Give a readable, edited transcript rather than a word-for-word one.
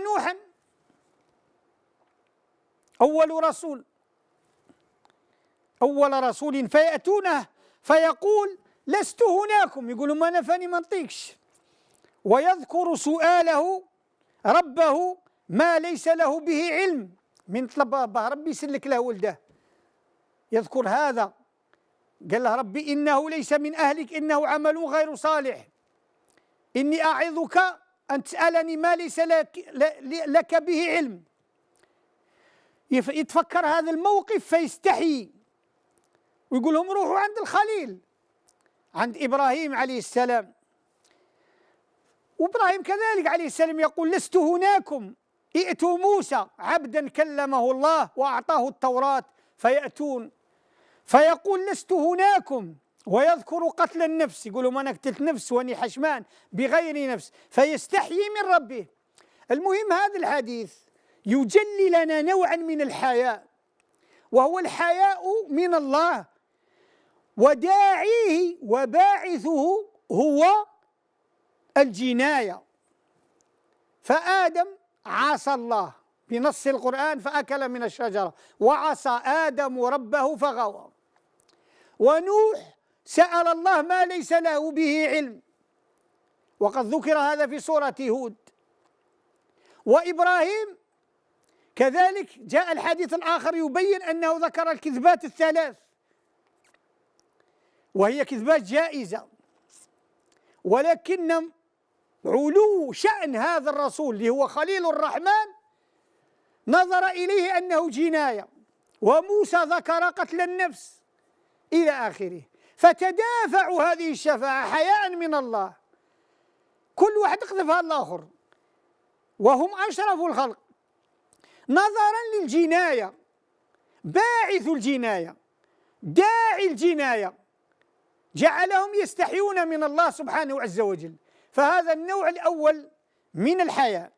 نوحا أول رسول فيأتونه فيقول لست هناكم، يقولوا ما أنا فاني ما نطيقش، ويذكر سؤاله ربه ما ليس له به علم، من طلب ربي يسلك له ولده يذكر هذا، قال له ربي إنه ليس من أهلك إنه عمل غير صالح، إني أعظك أن تسألني ما ليس لك به علم. يتفكر هذا الموقف فيستحي ويقول لهم روحوا عند الخليل، عند إبراهيم عليه السلام. وإبراهيم كذلك عليه السلام يقول لست هناكم، ائتوا موسى عبدا كلمه الله وأعطاه التوراة فيأتون، فيقول لست هناكم ويذكر قتل النفس، يقولوا ما أنا قتلت نفس واني حشمان بغير نفس، فيستحيي من ربه. المهم هذا الحديث يجلي لنا نوعا من الحياء، وهو الحياء من الله، وداعيه وباعثه هو الجناية. فآدم عصى الله بنص القرآن فأكل من الشجرة، وعصى آدم ربه فغوى. ونوح سأل الله ما ليس له به علم، وقد ذكر هذا في سورة هود. وإبراهيم كذلك جاء الحديث الآخر يبين أنه ذكر الكذبات الثلاث، وهي كذبات جائزة، ولكن علو شأن هذا الرسول اللي هو خليل الرحمن نظر إليه أنه جناية، وموسى ذكر قتل النفس إلى آخره، فتدافعوا هذه الشفاعة حياء من الله، كل واحد يقذفها الآخر وهم أشرف الخلق، نظرا للجناية، باعث الجناية داعي الجناية جعلهم يستحيون من الله سبحانه عز وجل. فهذا النوع الأول من الحياء.